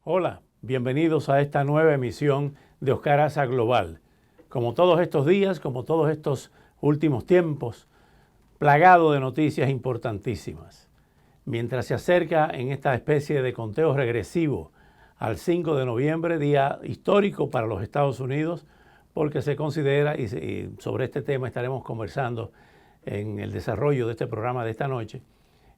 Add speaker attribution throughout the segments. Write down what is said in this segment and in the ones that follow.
Speaker 1: Hola, bienvenidos a esta nueva emisión de Oscar Aza Global. Como todos estos días, como todos estos últimos tiempos, plagado de noticias importantísimas. Mientras se acerca en esta especie de conteo regresivo al 5 de noviembre, día histórico para los Estados Unidos, porque se considera, y sobre este tema estaremos conversando en el desarrollo de este programa de esta noche,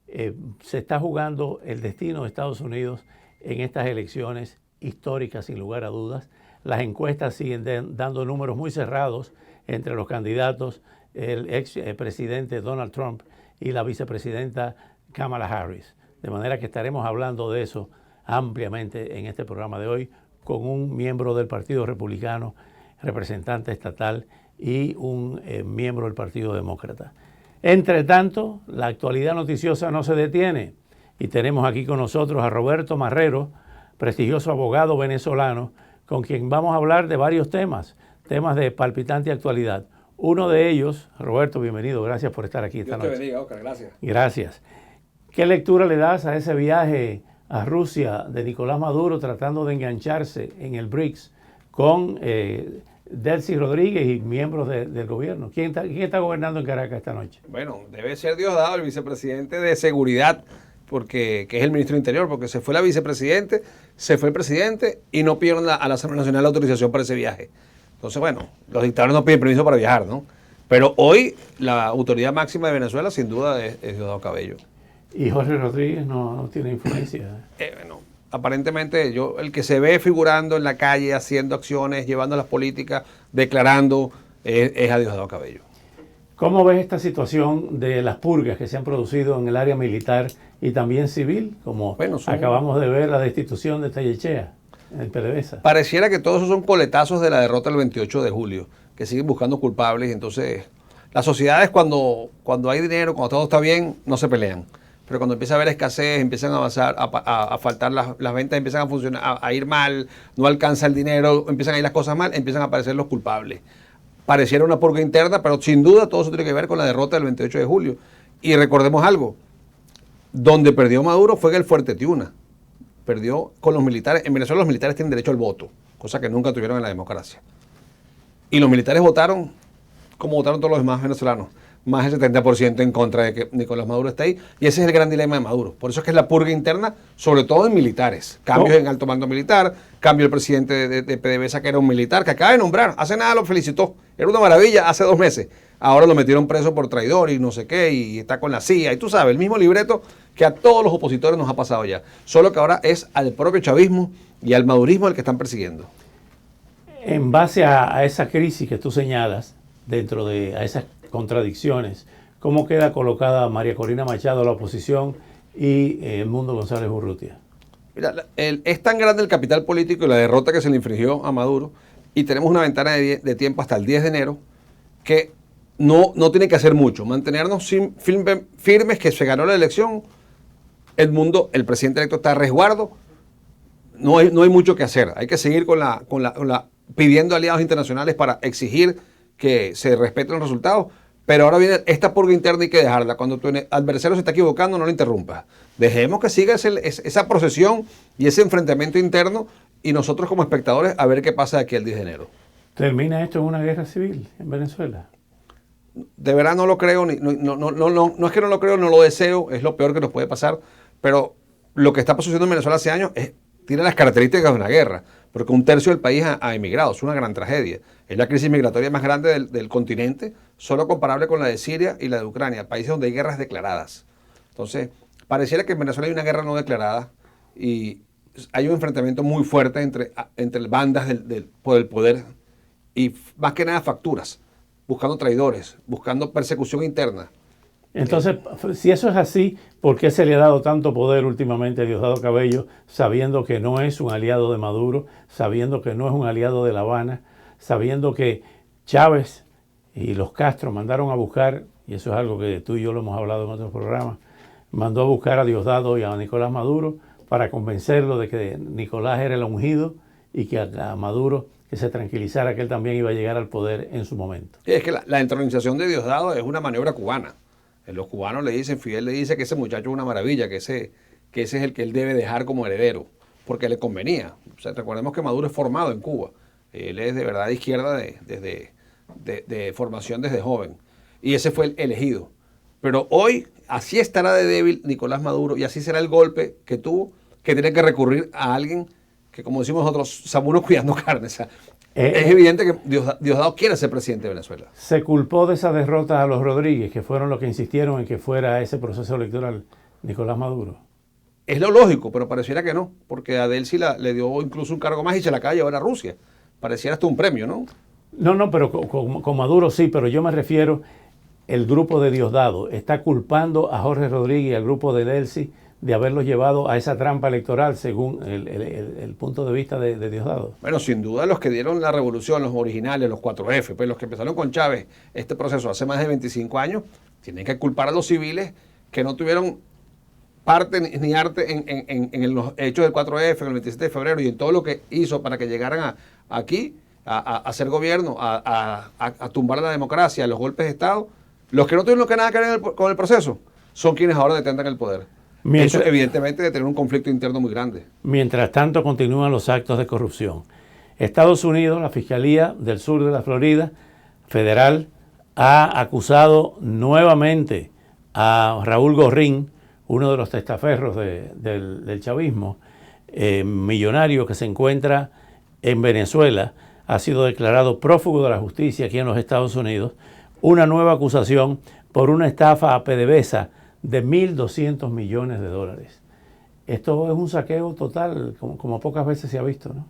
Speaker 1: se está jugando el destino de Estados Unidos en estas elecciones históricas, sin lugar a dudas. Las encuestas siguen dando números muy cerrados entre los candidatos, el ex presidente Donald Trump y la vicepresidenta Kamala Harris. De manera que estaremos hablando de eso ampliamente en este programa de hoy con un miembro del Partido Republicano, representante estatal, y un miembro del Partido Demócrata. Entre tanto, la actualidad noticiosa no se detiene y tenemos aquí con nosotros a Roberto Marrero, prestigioso abogado venezolano, con quien vamos a hablar de varios temas de palpitante actualidad. Uno de ellos, Roberto, bienvenido, gracias por estar aquí esta noche.
Speaker 2: Dios te bendiga, Oscar, gracias.
Speaker 1: Gracias. ¿Qué lectura le das a ese viaje a Rusia de Nicolás Maduro tratando de engancharse en el BRICS con Delcy Rodríguez y miembros del gobierno? ¿Quién está gobernando en Caracas esta noche?
Speaker 2: Bueno, debe ser Diosdado, el vicepresidente de Seguridad, que es el ministro del Interior, porque se fue la vicepresidente, se fue el presidente y no pidieron a la Asamblea Nacional la autorización para ese viaje. Entonces, bueno, los dictadores no piden permiso para viajar, ¿no? Pero hoy la autoridad máxima de Venezuela sin duda es Diosdado Cabello.
Speaker 1: ¿Y Jorge Rodríguez no tiene influencia?
Speaker 2: Bueno, aparentemente el que se ve figurando en la calle, haciendo acciones, llevando las políticas, declarando, es a Diosdado Cabello.
Speaker 1: ¿Cómo ves esta situación de las purgas que se han producido en el área militar y también civil? Como acabamos de ver la destitución de Tellechea en PDVSA.
Speaker 2: Pareciera que todos esos son coletazos de la derrota del 28 de julio, que siguen buscando culpables. Entonces, las sociedades cuando hay dinero, cuando todo está bien, no se pelean. Pero cuando empieza a haber escasez, empiezan a avanzar, a faltar las ventas, empiezan a funcionar, a ir mal, no alcanza el dinero, empiezan a ir las cosas mal, empiezan a aparecer los culpables. Pareciera una purga interna, pero sin duda todo eso tiene que ver con la derrota del 28 de julio. Y recordemos algo, donde perdió Maduro fue en el Fuerte Tiuna. Perdió con los militares. En Venezuela los militares tienen derecho al voto, cosa que nunca tuvieron en la democracia. Y los militares votaron como votaron todos los demás venezolanos, más del 70% en contra de que Nicolás Maduro esté ahí. Y ese es el gran dilema de Maduro. Por eso es que es la purga interna, sobre todo en militares. Cambios en alto mando militar, cambio el presidente de PDVSA, que era un militar, que acaba de nombrar. Hace nada lo felicitó. Era una maravilla hace 2 meses. Ahora lo metieron preso por traidor y no sé qué, y está con la CIA. Y tú sabes, el mismo libreto que a todos los opositores nos ha pasado ya. Solo que ahora es al propio chavismo y al madurismo el que están persiguiendo.
Speaker 1: En base a esa crisis que tú señalas, a esas contradicciones, ¿cómo queda colocada María Corina Machado, la oposición, y Edmundo González Urrutia?
Speaker 2: Mira, es tan grande el capital político y la derrota que se le infligió a Maduro, y tenemos una ventana de tiempo hasta el 10 de enero, que no tiene que hacer mucho. Mantenernos firmes que se ganó la elección. El presidente electo está a resguardo. No hay mucho que hacer. Hay que seguir pidiendo aliados internacionales para exigir que se respeten los resultados. Pero ahora viene esta purga interna, y que dejarla. Cuando tu adversario se está equivocando, no lo interrumpas. Dejemos que siga esa procesión y ese enfrentamiento interno, y nosotros como espectadores a ver qué pasa de aquí al 10 de enero.
Speaker 1: ¿Termina esto en una guerra civil en Venezuela?
Speaker 2: De verdad no lo creo, no es que no lo creo, no lo deseo, es lo peor que nos puede pasar, pero lo que está sucediendo en Venezuela hace años tiene las características de una guerra, porque 1/3 del país ha emigrado, es una gran tragedia. Es la crisis migratoria más grande del continente, solo comparable con la de Siria y la de Ucrania, países donde hay guerras declaradas. Entonces, pareciera que en Venezuela hay una guerra no declarada y hay un enfrentamiento muy fuerte entre bandas por el poder, y más que nada facturas, buscando traidores, buscando persecución interna.
Speaker 1: Entonces, si eso es así, ¿por qué se le ha dado tanto poder últimamente a Diosdado Cabello, sabiendo que no es un aliado de Maduro, sabiendo que no es un aliado de La Habana, sabiendo que Chávez y los Castro mandaron a buscar, y eso es algo que tú y yo lo hemos hablado en otros programas, mandó a buscar a Diosdado y a Nicolás Maduro para convencerlo de que Nicolás era el ungido y que a Maduro que se tranquilizara, que él también iba a llegar al poder en su momento?
Speaker 2: Es que la entronización de Diosdado es una maniobra cubana. Los cubanos le dicen, Fidel le dice que ese muchacho es una maravilla, que ese es el que él debe dejar como heredero. porque le convenía. O sea, recordemos que Maduro es formado en Cuba. Él es de verdad de izquierda de formación desde joven. Y ese fue el elegido. Pero hoy, así estará de débil Nicolás Maduro y así será el golpe que tuvo, que tiene que recurrir a alguien que, como decimos nosotros, Zamuro cuidando carne. O sea, es evidente que Diosdado quiere ser presidente de Venezuela.
Speaker 1: Se culpó de esa derrota a los Rodríguez, que fueron los que insistieron en que fuera ese proceso electoral Nicolás Maduro.
Speaker 2: Es lo lógico, pero pareciera que no, porque a Delcy le dio incluso un cargo más y se la acaba de llevar a Rusia. Pareciera hasta un premio, ¿no?
Speaker 1: No, pero con Maduro sí, pero yo me refiero, el grupo de Diosdado está culpando a Jorge Rodríguez y al grupo de Delcy de haberlos llevado a esa trampa electoral según el punto de vista de Diosdado.
Speaker 2: Bueno, sin duda los que dieron la revolución, los originales, los 4F, pues los que empezaron con Chávez este proceso hace más de 25 años, tienen que culpar a los civiles que no tuvieron parte ni arte en los hechos del 4F, en el 27 de febrero y en todo lo que hizo para que llegaran aquí a hacer gobierno, a tumbar la democracia, los golpes de Estado. Los que no tuvieron nada que ver con el proceso son quienes ahora detentan el poder. Eso evidentemente de tener un conflicto interno muy grande.
Speaker 1: Mientras tanto continúan los actos de corrupción. Estados Unidos, la Fiscalía del Sur de la Florida, federal, ha acusado nuevamente a Raúl Gorrín, uno de los testaferros del chavismo, millonario que se encuentra en Venezuela, ha sido declarado prófugo de la justicia aquí en los Estados Unidos, una nueva acusación por una estafa a PDVSA de 1.200 millones de dólares. Esto es un saqueo total, como pocas veces se ha visto, ¿no?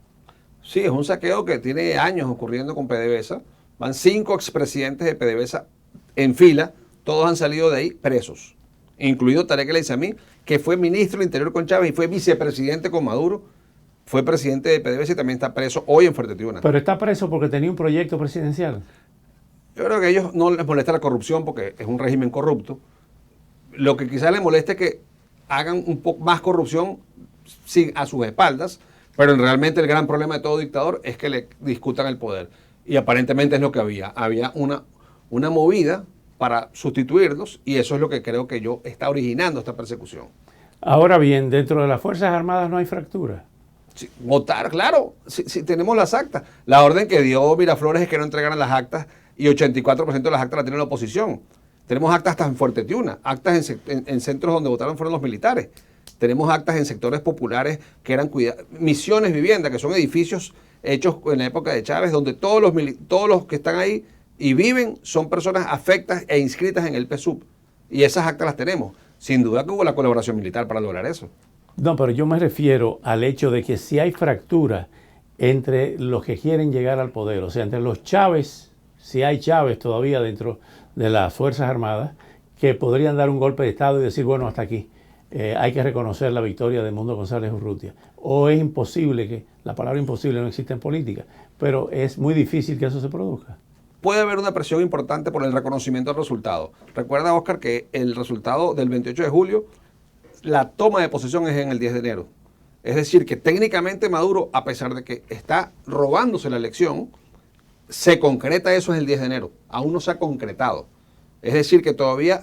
Speaker 2: Sí, es un saqueo que tiene años ocurriendo con PDVSA. Van 5 expresidentes de PDVSA en fila, todos han salido de ahí presos, incluido Tarek El Aissami, que fue ministro del Interior con Chávez y fue vicepresidente con Maduro, fue presidente de PDVSA y también está preso hoy en Fuerte Tiuna.
Speaker 1: Pero está preso porque tenía un proyecto presidencial.
Speaker 2: Yo creo que a ellos no les molesta la corrupción porque es un régimen corrupto. Lo que quizás les moleste es que hagan un poco más corrupción a sus espaldas, pero realmente el gran problema de todo dictador es que le discutan el poder. Y aparentemente es lo que había. Había una movida para sustituirlos y eso es lo que creo que está originando esta persecución.
Speaker 1: Ahora bien, dentro de las Fuerzas Armadas no hay fractura.
Speaker 2: Sí, votar, claro, si tenemos las actas. La orden que dio Miraflores es que no entregaran las actas y 84% de las actas las tiene la oposición. Tenemos actas hasta en Fuerte Tiuna, actas en centros donde votaron fueron los militares. Tenemos actas en sectores populares que eran Misiones Vivienda, que son edificios hechos en la época de Chávez, donde todos los que están ahí y viven son personas afectas e inscritas en el PSUV. Y esas actas las tenemos. Sin duda que hubo la colaboración militar para lograr eso.
Speaker 1: No, pero yo me refiero al hecho de que si hay fractura entre los que quieren llegar al poder, o sea, entre los Chávez, si hay Chávez todavía dentro de las Fuerzas Armadas, que podrían dar un golpe de Estado y decir, bueno, hasta aquí, hay que reconocer la victoria de Edmundo González Urrutia. O es imposible que, la palabra imposible no existe en política, pero es muy difícil que eso se produzca.
Speaker 2: Puede haber una presión importante por el reconocimiento del resultado. Recuerda, Oscar, que el resultado del 28 de julio, la toma de posesión es en el 10 de enero. Es decir, que técnicamente Maduro, a pesar de que está robándose la elección, se concreta eso en el 10 de enero. Aún no se ha concretado. Es decir, que todavía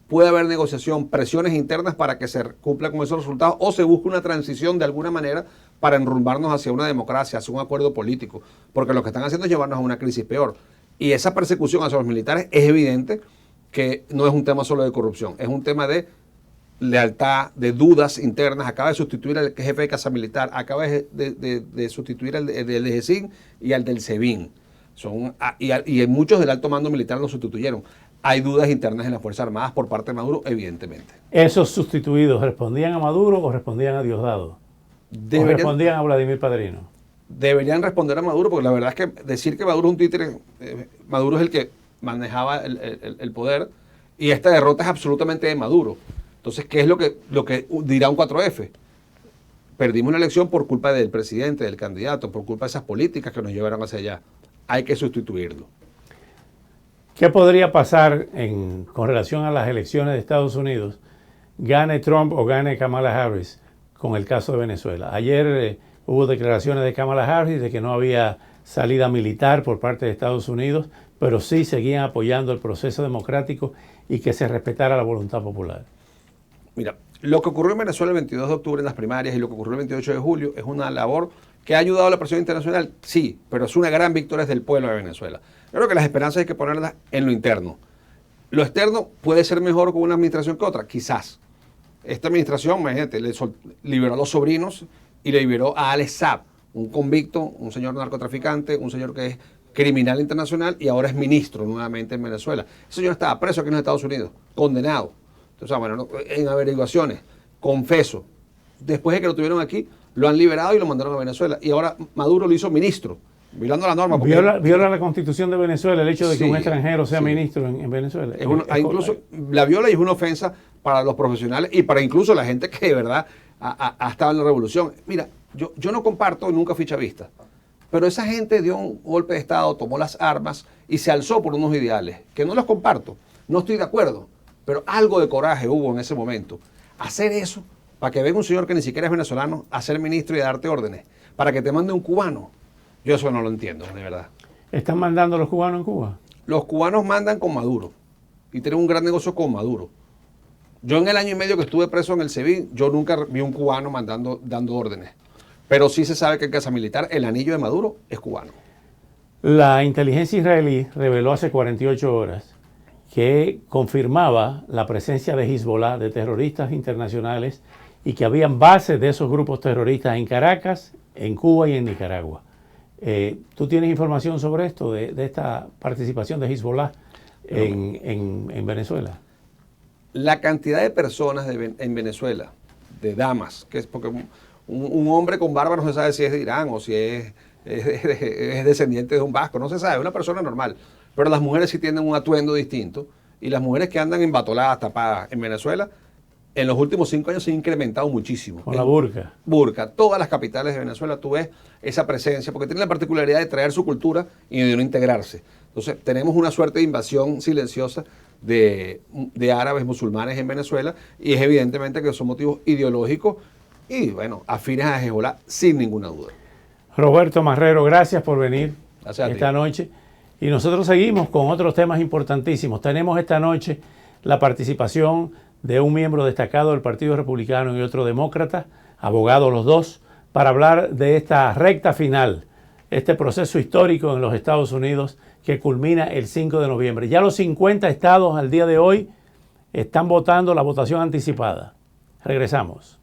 Speaker 2: puede haber negociación, presiones internas para que se cumpla con esos resultados o se busque una transición de alguna manera para enrumbarnos hacia una democracia, hacia un acuerdo político. Porque lo que están haciendo es llevarnos a una crisis peor. Y esa persecución hacia los militares es evidente que no es un tema solo de corrupción, es un tema de lealtad, de dudas internas. Acaba de sustituir al jefe de Casa Militar, acaba de sustituir al del EGECIN y al del SEBIN. Y muchos del alto mando militar lo sustituyeron. Hay dudas internas en las Fuerzas Armadas por parte de Maduro, evidentemente.
Speaker 1: ¿Esos sustituidos respondían a Maduro o respondían a Diosdado? ¿O respondían a Vladimir Padrino?
Speaker 2: Deberían responder a Maduro, porque la verdad es que decir que Maduro es un títere, Maduro es el que manejaba el poder, y esta derrota es absolutamente de Maduro. Entonces, ¿qué es lo que dirá un 4F? Perdimos una elección por culpa del presidente, del candidato, por culpa de esas políticas que nos llevaron hacia allá. Hay que sustituirlo.
Speaker 1: ¿Qué podría pasar con relación a las elecciones de Estados Unidos? Gane Trump o gane Kamala Harris con el caso de Venezuela. Ayer hubo declaraciones de Kamala Harris de que no había salida militar por parte de Estados Unidos, pero sí seguían apoyando el proceso democrático y que se respetara la voluntad popular.
Speaker 2: Mira, Lo que ocurrió en Venezuela el 22 de octubre en las primarias y lo que ocurrió el 28 de julio es una labor que ha ayudado a la presión internacional, sí, pero es una gran victoria del pueblo de Venezuela. Yo creo que las esperanzas hay que ponerlas en lo interno. Lo externo puede ser mejor con una administración que otra, quizás. Esta administración, imagínate, liberó a los sobrinos y le liberó a Alex Saab, un convicto, un señor narcotraficante, un señor que es criminal internacional y ahora es ministro nuevamente en Venezuela. Ese señor estaba preso aquí en los Estados Unidos, condenado. Entonces, bueno, en averiguaciones, confeso. Después de que lo tuvieron aquí, lo han liberado y lo mandaron a Venezuela. Y ahora Maduro lo hizo ministro, violando la norma.
Speaker 1: Viola la Constitución de Venezuela el hecho de que
Speaker 2: Sí,
Speaker 1: un extranjero sea
Speaker 2: sí.
Speaker 1: ministro en Venezuela.
Speaker 2: Incluso la viola y es una ofensa para los profesionales y para incluso la gente que de verdad ha estado en la revolución. Mira, yo no comparto y nunca fui chavista, pero esa gente dio un golpe de Estado, tomó las armas y se alzó por unos ideales que no los comparto, no estoy de acuerdo, pero algo de coraje hubo en ese momento. Hacer eso para que venga un señor que ni siquiera es venezolano a ser ministro y a darte órdenes, para que te mande un cubano, yo eso no lo entiendo, de verdad.
Speaker 1: ¿Están mandando los cubanos en Cuba?
Speaker 2: Los cubanos mandan con Maduro y tienen un gran negocio con Maduro. Yo en el año y medio que estuve preso en el SEBIN, yo nunca vi un cubano dando órdenes. Pero sí se sabe que en Casa Militar el anillo de Maduro es cubano.
Speaker 1: La inteligencia israelí reveló hace 48 horas que confirmaba la presencia de Hezbollah, de terroristas internacionales, y que habían bases de esos grupos terroristas en Caracas, en Cuba y en Nicaragua. ¿Tú tienes información sobre esto, de esta participación de Hezbollah en Venezuela?
Speaker 2: La cantidad de personas en Venezuela, de damas, que es porque un hombre con barba no se sabe si es de Irán o si es descendiente de un vasco, no se sabe, es una persona normal. Pero las mujeres sí tienen un atuendo distinto y las mujeres que andan embatoladas, tapadas en Venezuela, en los últimos 5 años se ha incrementado muchísimo.
Speaker 1: Con la burka.
Speaker 2: Burka. Todas las capitales de Venezuela tú ves esa presencia, porque tienen la particularidad de traer su cultura y de no integrarse. Entonces tenemos una suerte de invasión silenciosa de árabes musulmanes en Venezuela y es evidentemente que son motivos ideológicos y, bueno, afines a Hezbollah sin ninguna duda.
Speaker 1: Roberto Marrero, gracias por venir
Speaker 2: Esta
Speaker 1: noche. Y nosotros seguimos con otros temas importantísimos. Tenemos esta noche la participación de un miembro destacado del Partido Republicano y otro demócrata, abogados los dos, para hablar de esta recta final, este proceso histórico en los Estados Unidos que culmina el 5 de noviembre. Ya los 50 estados al día de hoy están votando la votación anticipada. Regresamos.